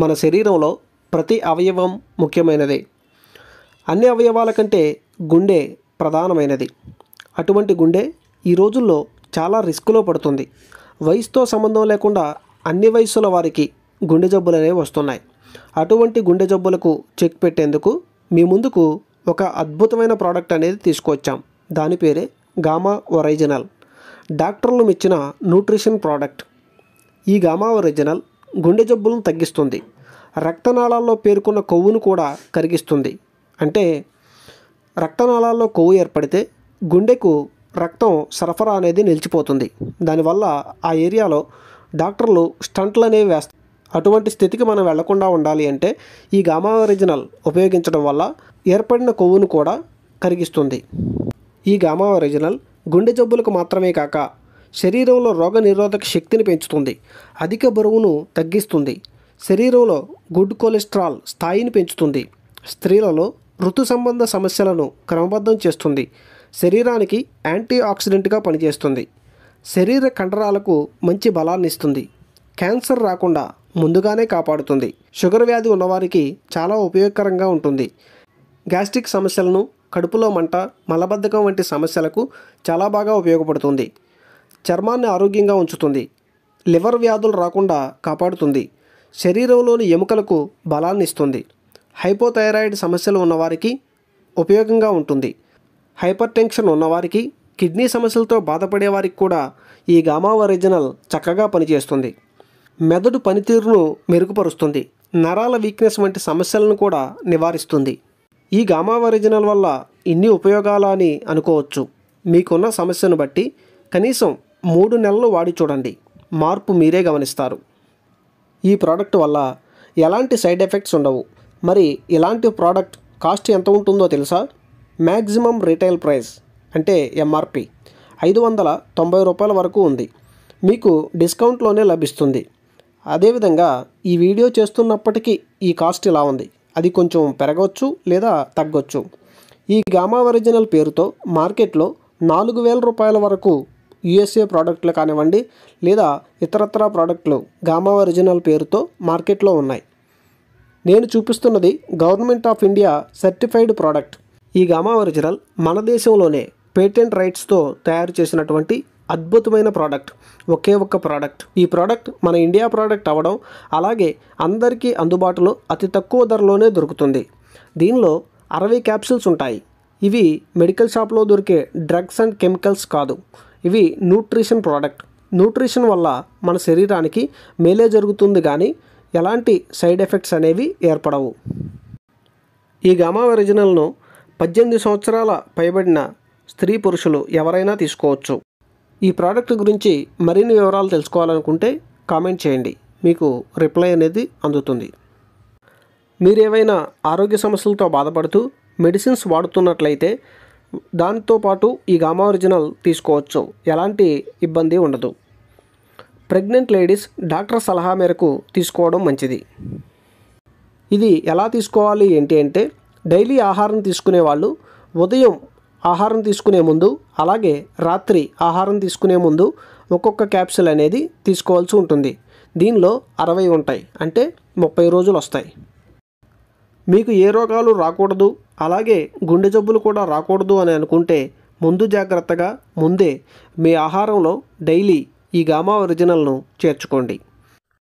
మన శరీరంలో ప్రతి అవయవం ముఖ్యమైనదే. అన్ని అవయవాల కంటే గుండె ప్రధానమైనది. అటువంటి గుండె ఈ రోజుల్లో చాలా రిస్క్లో పడుతుంది. వయసుతో సంబంధం లేకుండా అన్ని వయసుల వారికి గుండె జబ్బులు అనేవి వస్తున్నాయి. అటువంటి గుండె జబ్బులకు చెక్ పెట్టేందుకు మీ ముందుకు ఒక అద్భుతమైన ప్రోడక్ట్ అనేది తీసుకొచ్చాం. దాని పేరే గామా ఒరిజినల్. డాక్టర్లు మెచ్చిన న్యూట్రిషన్ ప్రోడక్ట్. ఈ గామా ఒరిజినల్ గుండె జబ్బులను తగ్గిస్తుంది. రక్తనాళాల్లో పేరుకున్న కొవ్వును కూడా కరిగిస్తుంది. అంటే రక్తనాళాల్లో కొవ్వు ఏర్పడితే గుండెకు రక్తం సరఫరా అనేది నిలిచిపోతుంది. దానివల్ల ఆ ఏరియాలో డాక్టర్లు స్టంట్లు అనేవి వేస్తారు. అటువంటి స్థితికి మనం వెళ్లకుండా ఉండాలి అంటే ఈ గామా ఒరిజినల్ ఉపయోగించడం వల్ల ఏర్పడిన కొవ్వును కూడా కరిగిస్తుంది. ఈ గామా ఒరిజినల్ గుండె జబ్బులకు మాత్రమే కాక శరీరంలో రోగనిరోధక శక్తిని పెంచుతుంది. అధిక బరువును తగ్గిస్తుంది. శరీరంలో గుడ్ కొలెస్ట్రాల్ స్థాయిని పెంచుతుంది. స్త్రీలలో ఋతు సంబంధ సమస్యలను క్రమబద్ధం చేస్తుంది. శరీరానికి యాంటీ ఆక్సిడెంట్గా పనిచేస్తుంది. శరీర కండరాలకు మంచి బలాన్ని ఇస్తుంది. క్యాన్సర్ రాకుండా ముందుగానే కాపాడుతుంది. షుగర్ వ్యాధి ఉన్నవారికి చాలా ఉపయోగకరంగా ఉంటుంది. గ్యాస్ట్రిక్ సమస్యలను, కడుపులో మంట, మలబద్ధకం వంటి సమస్యలకు చాలా బాగా ఉపయోగపడుతుంది. చర్మాన్ని ఆరోగ్యంగా ఉంచుతుంది. లివర్ వ్యాధులు రాకుండా కాపాడుతుంది. శరీరంలోని ఎముకలకు బలాన్ని ఇస్తుంది. హైపోథైరాయిడ్ సమస్యలు ఉన్నవారికి ఉపయోగంగా ఉంటుంది. హైపర్ టెన్షన్ ఉన్నవారికి, కిడ్నీ సమస్యలతో బాధపడే వారికి కూడా ఈ గామా ఒరిజినల్ చక్కగా పనిచేస్తుంది. మెదడు పనితీరును మెరుగుపరుస్తుంది. నరాల వీక్నెస్ వంటి సమస్యలను కూడా నివారిస్తుంది. ఈ గామా ఒరిజినల్ వల్ల ఇన్ని ఉపయోగాలు అని అనుకోవచ్చు. మీకున్న సమస్యను బట్టి కనీసం 3 నెలలు వాడి చూడండి. మార్పు మీరే గమనిస్తారు. ఈ ప్రోడక్ట్ వల్ల ఎలాంటి సైడ్ ఎఫెక్ట్స్ ఉండవు. మరి ఇలాంటి ప్రోడక్ట్ కాస్ట్ ఎంత ఉంటుందో తెలుసా? మ్యాక్సిమం రీటైల్ ప్రైస్ అంటే ఎంఆర్పి 590 రూపాయల వరకు ఉంది. మీకు డిస్కౌంట్లోనే లభిస్తుంది. అదేవిధంగా ఈ వీడియో చేస్తున్నప్పటికీ ఈ కాస్ట్ ఇలా ఉంది. అది కొంచెం పెరగవచ్చు లేదా తగ్గొచ్చు. ఈ గామా ఒరిజినల్ పేరుతో మార్కెట్లో 4000 రూపాయల వరకు యుఎస్ఏ ప్రోడక్ట్లు కానివ్వండి లేదా ఇతరత్ర ప్రోడక్ట్లు గామా ఒరిజినల్ పేరుతో మార్కెట్లో ఉన్నాయి. నేను చూపిస్తున్నది government of India certified product. ఈ గామా ఒరిజినల్ మన దేశంలోనే పేటెంట్ రైట్స్తో తయారు చేసినటువంటి అద్భుతమైన ప్రోడక్ట్. ఒకే ఒక్క ప్రోడక్ట్. ఈ ప్రోడక్ట్ మన ఇండియా ప్రోడక్ట్ అవ్వడం, అలాగే అందరికీ అందుబాటులో అతి తక్కువ ధరలోనే దొరుకుతుంది. దీనిలో 60 క్యాప్సూల్స్ ఉంటాయి. ఇవి మెడికల్ షాప్లో దొరికే డ్రగ్స్ అండ్ కెమికల్స్ కాదు. ఇవి న్యూట్రిషన్ ప్రోడక్ట్. న్యూట్రిషన్ వల్ల మన శరీరానికి మేలే జరుగుతుంది కానీ ఎలాంటి సైడ్ ఎఫెక్ట్స్ అనేవి ఏర్పడవు. ఈ గామా ఒరిజినల్ను 18 సంవత్సరాల పైబడిన స్త్రీ పురుషులు ఎవరైనా తీసుకోవచ్చు. ఈ ప్రోడక్ట్ గురించి మరిన్ని వివరాలు తెలుసుకోవాలనుకుంటే కామెంట్ చేయండి. మీకు రిప్లై అనేది అందుతుంది. మీరేవైనా ఆరోగ్య సమస్యలతో బాధపడుతూ మెడిసిన్స్ వాడుతున్నట్లయితే దానితో పాటు ఈ గామా ఒరిజినల్ తీసుకోవచ్చు. ఎలాంటి ఇబ్బంది ఉండదు. ప్రెగ్నెంట్ లేడీస్ డాక్టర్ సలహా మేరకు తీసుకోవడం మంచిది. ఇది ఎలా తీసుకోవాలి ఏంటి అంటే డైలీ ఆహారం తీసుకునే వాళ్ళు ఉదయం ఆహారం తీసుకునే ముందు, అలాగే రాత్రి ఆహారం తీసుకునే ముందు ఒక్కొక్క క్యాప్సూల్ అనేది తీసుకోవాల్సి ఉంటుంది. దీనిలో 60 ఉంటాయి. అంటే 30 రోజులు వస్తాయి. మీకు ఏ రోగాలు రాకూడదు, అలాగే గుండె జబ్బులు కూడా రాకూడదు అని అనుకుంటే ముందు జాగ్రత్తగా ముందే మీ ఆహారంలో డైలీ ఈ గామా ఒరిజినల్ను చేర్చుకోండి.